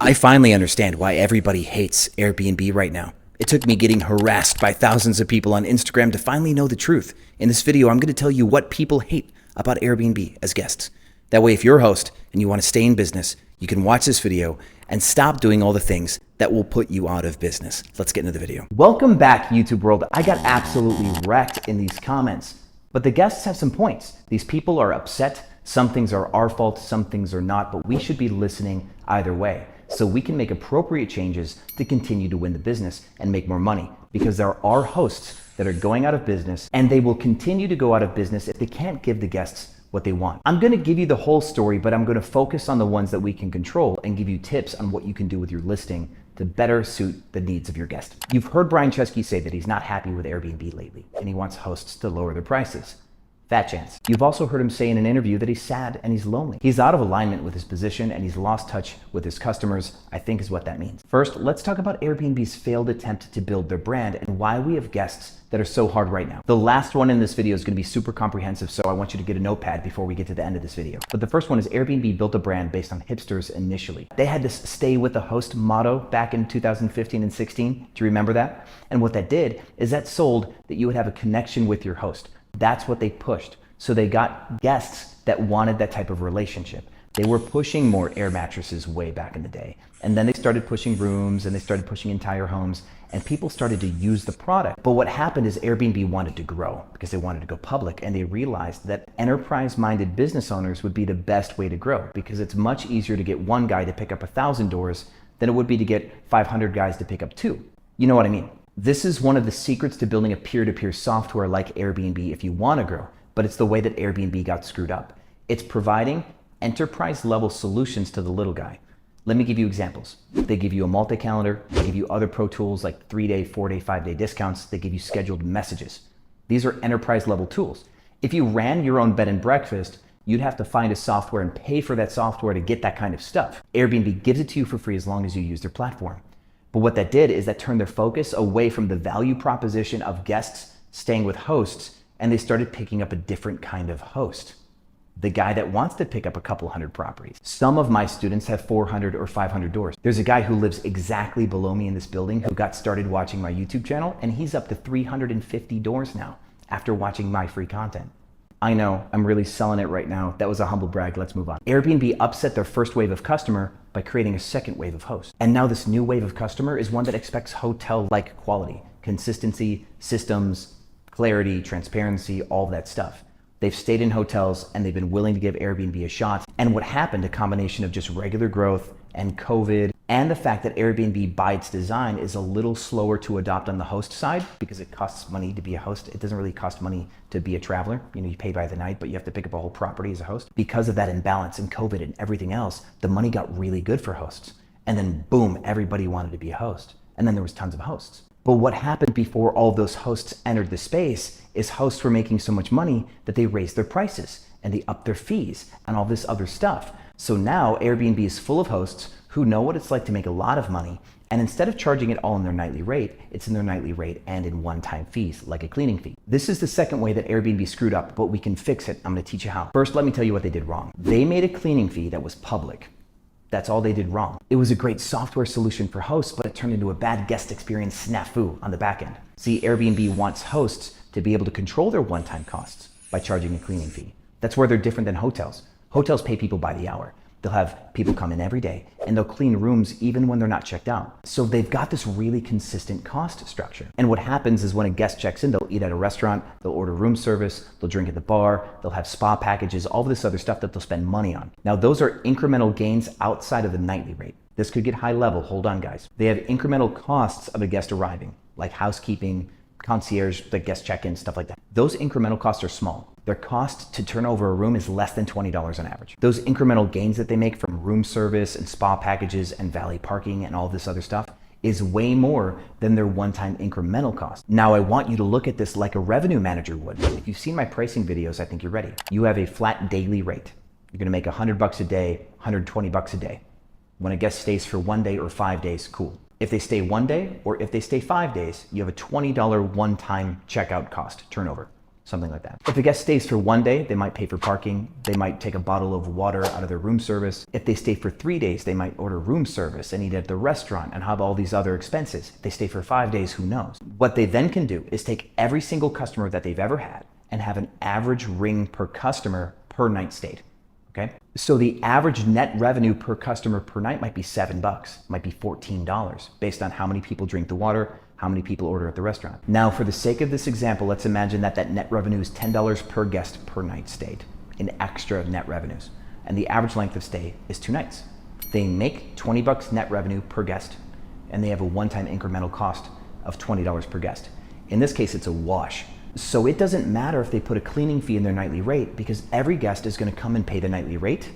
I finally understand why everybody hates Airbnb right now. It took me getting harassed by thousands of people on Instagram to finally know the truth. In this video, I'm going to tell you what people hate about Airbnb as guests. That way, if you're a host and you want to stay in business, you can watch this video and stop doing all the things that will put you out of business. Let's get into the video. Welcome back, YouTube world. I got absolutely wrecked in these comments, but the guests have some points. These people are upset. Some things are our fault, some things are not, but we should be listening either way, so we can make appropriate changes to continue to win the business and make more money, because there are hosts that are going out of business and they will continue to go out of business if they can't give the guests what they want. I'm going to give you the whole story, but I'm going to focus on the ones that we can control and give you tips on what you can do with your listing to better suit the needs of your guest. You've heard Brian Chesky say that he's not happy with Airbnb lately and he wants hosts to lower their prices. Fat chance. You've also heard him say in an interview that he's sad and he's lonely. He's out of alignment with his position and he's lost touch with his customers, I think is what that means. First, let's talk about Airbnb's failed attempt to build their brand and why we have guests that are so hard right now. The last one in this video is going to be super comprehensive, so I want you to get a notepad before we get to the end of this video. But the first one is Airbnb built a brand based on hipsters initially. They had this stay with the host motto back in 2015 and 16. Do you remember that? And what that did is that sold that you would have a connection with your host. That's what they pushed. So they got guests that wanted that type of relationship. They were pushing more air mattresses way back in the day. And then they started pushing rooms and they started pushing entire homes and people started to use the product. But what happened is Airbnb wanted to grow because they wanted to go public, and they realized that enterprise-minded business owners would be the best way to grow because it's much easier to get one guy to pick up 1,000 doors than it would be to get 500 guys to pick up 2. You know what I mean? This is one of the secrets to building a peer-to-peer software like Airbnb if you want to grow, but it's the way that Airbnb got screwed up. It's providing enterprise-level solutions to the little guy. Let me give you examples. They give you a multi-calendar, they give you other pro tools like 3-day, 4-day, 5-day discounts, they give you scheduled messages. These are enterprise-level tools. If you ran your own bed and breakfast, you'd have to find a software and pay for that software to get that kind of stuff. Airbnb gives it to you for free as long as you use their platform. But what that did is that turned their focus away from the value proposition of guests staying with hosts, and they started picking up a different kind of host. The guy that wants to pick up a couple hundred properties. Some of my students have 400 or 500 doors. There's a guy who lives exactly below me in this building who got started watching my YouTube channel, and he's up to 350 doors now after watching my free content. I know, I'm really selling it right now. That was a humble brag, let's move on. Airbnb upset their first wave of customer by creating a second wave of hosts. And now this new wave of customer is one that expects hotel-like quality, consistency, systems, clarity, transparency, all that stuff. They've stayed in hotels and they've been willing to give Airbnb a shot. And what happened, a combination of just regular growth and COVID and the fact that Airbnb by its design is a little slower to adopt on the host side because it costs money to be a host. It doesn't really cost money to be a traveler. You know, you pay by the night, but you have to pick up a whole property as a host. Because of that imbalance and COVID and everything else, the money got really good for hosts. And then boom, everybody wanted to be a host. And then there was tons of hosts. But what happened before all those hosts entered the space is hosts were making so much money that they raised their prices and they upped their fees and all this other stuff. So now Airbnb is full of hosts who know what it's like to make a lot of money. And instead of charging it all in their nightly rate, it's in their nightly rate and in one-time fees, like a cleaning fee. This is the second way that Airbnb screwed up, but we can fix it. I'm gonna teach you how. First, let me tell you what they did wrong. They made a cleaning fee that was public. That's all they did wrong. It was a great software solution for hosts, but it turned into a bad guest experience snafu on the back end. See, Airbnb wants hosts to be able to control their one-time costs by charging a cleaning fee. That's where they're different than hotels. Hotels pay people by the hour. They'll have people come in every day and they'll clean rooms even when they're not checked out. So they've got this really consistent cost structure. And what happens is when a guest checks in, they'll eat at a restaurant, they'll order room service, they'll drink at the bar, they'll have spa packages, all this other stuff that they'll spend money on. Now those are incremental gains outside of the nightly rate. This could get high level, hold on guys. They have incremental costs of a guest arriving, like housekeeping, concierge, the guest check-in, stuff like that. Those incremental costs are small. Their cost to turn over a room is less than $20 on average. Those incremental gains that they make from room service and spa packages and valet parking and all this other stuff is way more than their one-time incremental cost. Now I want you to look at this like a revenue manager would. If you've seen my pricing videos, I think you're ready. You have a flat daily rate. You're gonna make $100 a day, $120 a day. When a guest stays for 1 day or 5 days, cool. If they stay 1 day or if they stay 5 days, you have a $20 one-time checkout cost turnover. something like that. If a guest stays for 1 day, they might pay for parking. They might take a bottle of water out of their room service. If they stay for 3 days, they might order room service and eat at the restaurant and have all these other expenses. If they stay for 5 days, who knows? What they then can do is take every single customer that they've ever had and have an average ring per customer per night stayed. Okay? So the average net revenue per customer per night might be $7, might be $14, based on how many people drink the water, how many people order at the restaurant. Now, for the sake of this example, let's imagine that net revenue is $10 per guest per night stayed in extra net revenues. And the average length of stay is 2 nights. They make $20 net revenue per guest, and they have a one-time incremental cost of $20 per guest. In this case, it's a wash. So it doesn't matter if they put a cleaning fee in their nightly rate, because every guest is gonna come and pay the nightly rate.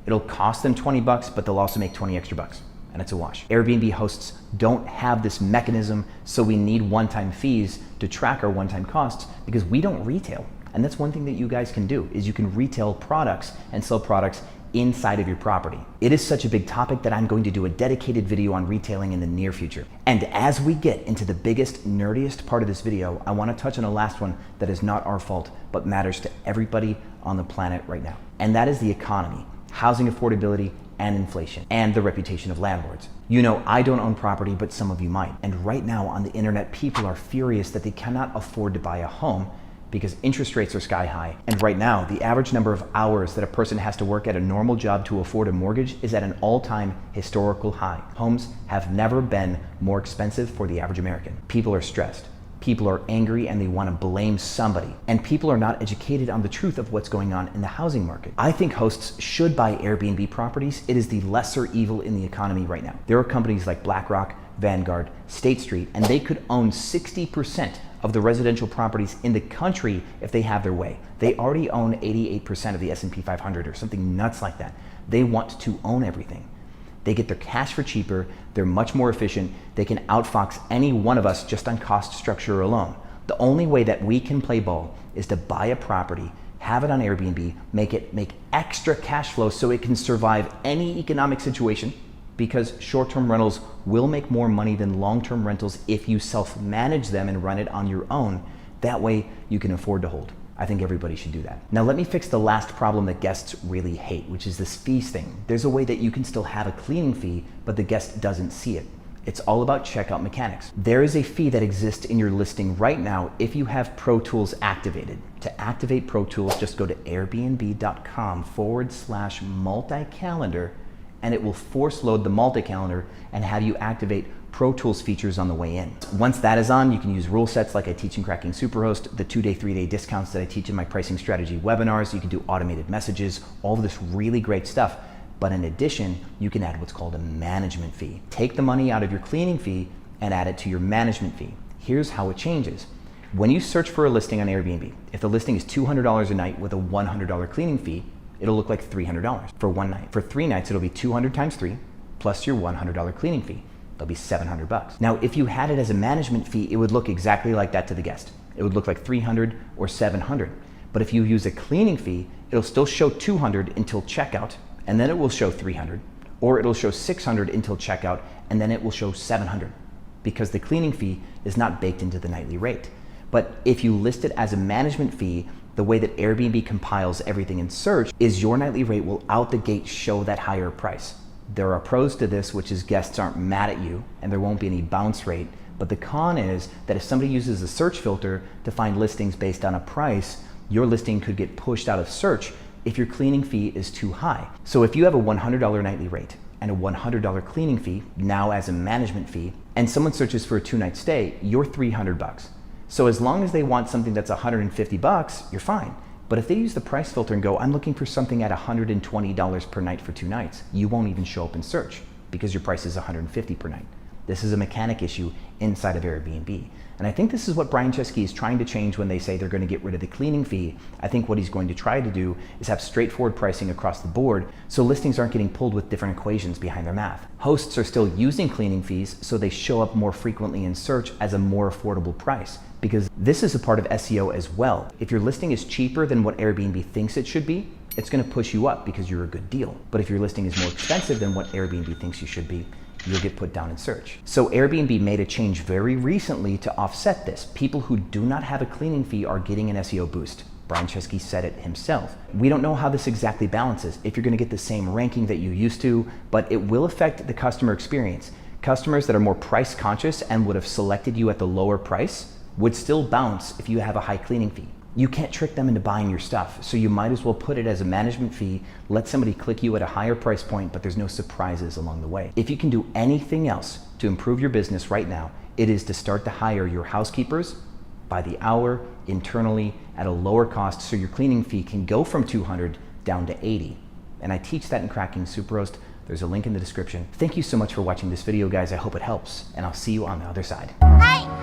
It'll cost them $20, but they'll also make 20 extra bucks, and it's a wash. Airbnb hosts don't have this mechanism, so we need one-time fees to track our one-time costs, because we don't retail. And that's one thing that you guys can do, is you can retail products and sell products inside of your property. It is such a big topic that I'm going to do a dedicated video on retailing in the near future. And as we get into the biggest, nerdiest part of this video, I want to touch on a last one that is not our fault, but matters to everybody on the planet right now. And that is the economy, housing affordability, and inflation, and the reputation of landlords. You know, I don't own property, but some of you might. And right now on the internet, people are furious that they cannot afford to buy a home because interest rates are sky high. And right now, the average number of hours that a person has to work at a normal job to afford a mortgage is at an all-time historical high. Homes have never been more expensive for the average American. People are stressed. People are angry and they want to blame somebody. And people are not educated on the truth of what's going on in the housing market. I think hosts should buy Airbnb properties. It is the lesser evil in the economy right now. There are companies like BlackRock, Vanguard, State Street, and they could own 60% of the residential properties in the country if they have their way. They already own 88% of the S&P 500 or something nuts like that. They want to own everything. They get their cash for cheaper, they're much more efficient, they can outfox any one of us just on cost structure alone. The only way that we can play ball is to buy a property, have it on Airbnb, make extra cash flow so it can survive any economic situation, because short-term rentals will make more money than long-term rentals if you self-manage them and run it on your own. That way you can afford to hold. I think everybody should do that. Now let me fix the last problem that guests really hate, which is this fees thing. There's a way that you can still have a cleaning fee, but the guest doesn't see it. It's all about checkout mechanics. There is a fee that exists in your listing right now if you have Pro Tools activated. To activate Pro Tools, just go to airbnb.com/multi-calendar, and it will force load the multi-calendar and have you activate Pro Tools features on the way in. Once that is on, you can use rule sets like I teach in Cracking Superhost, the 2-day, 3-day discounts that I teach in my pricing strategy webinars. You can do automated messages, all of this really great stuff. But in addition, you can add what's called a management fee. Take the money out of your cleaning fee and add it to your management fee. Here's how it changes. When you search for a listing on Airbnb, if the listing is $200 a night with a $100 cleaning fee, it'll look like $300 for one night. For 3 nights, it'll be 200 times 3 plus your $100 cleaning fee. That'll be $700. Now, if you had it as a management fee, it would look exactly like that to the guest. It would look like 300 or 700. But if you use a cleaning fee, it'll still show 200 until checkout, and then it will show 300, or it'll show 600 until checkout, and then it will show 700, because the cleaning fee is not baked into the nightly rate. But if you list it as a management fee, the way that Airbnb compiles everything in search is your nightly rate will out the gate show that higher price. There are pros to this, which is guests aren't mad at you and there won't be any bounce rate. But the con is that if somebody uses a search filter to find listings based on a price, your listing could get pushed out of search if your cleaning fee is too high. So if you have a $100 nightly rate and a $100 cleaning fee, now as a management fee, and someone searches for a 2-night stay, you're $300. So as long as they want something that's $150, you're fine. But if they use the price filter and go, I'm looking for something at $120 per night for 2 nights, you won't even show up in search because your price is $150 per night. This is a mechanic issue inside of Airbnb. And I think this is what Brian Chesky is trying to change when they say they're going to get rid of the cleaning fee. I think what he's going to try to do is have straightforward pricing across the board so listings aren't getting pulled with different equations behind their math. Hosts are still using cleaning fees so they show up more frequently in search as a more affordable price, because this is a part of SEO as well. If your listing is cheaper than what Airbnb thinks it should be, it's going to push you up because you're a good deal. But if your listing is more expensive than what Airbnb thinks you should be, you'll get put down in search. So Airbnb made a change very recently to offset this. People who do not have a cleaning fee are getting an SEO boost. Brian Chesky said it himself. We don't know how this exactly balances, if you're gonna get the same ranking that you used to, but it will affect the customer experience. Customers that are more price conscious and would have selected you at the lower price would still bounce if you have a high cleaning fee. You can't trick them into buying your stuff, so you might as well put it as a management fee, let somebody click you at a higher price point, but there's no surprises along the way. If you can do anything else to improve your business right now, it is to start to hire your housekeepers by the hour, internally, at a lower cost, so your cleaning fee can go from $200 down to $80. And I teach that in Cracking Superroast. There's a link in the description. Thank you so much for watching this video, guys. I hope it helps, and I'll see you on the other side. Hi.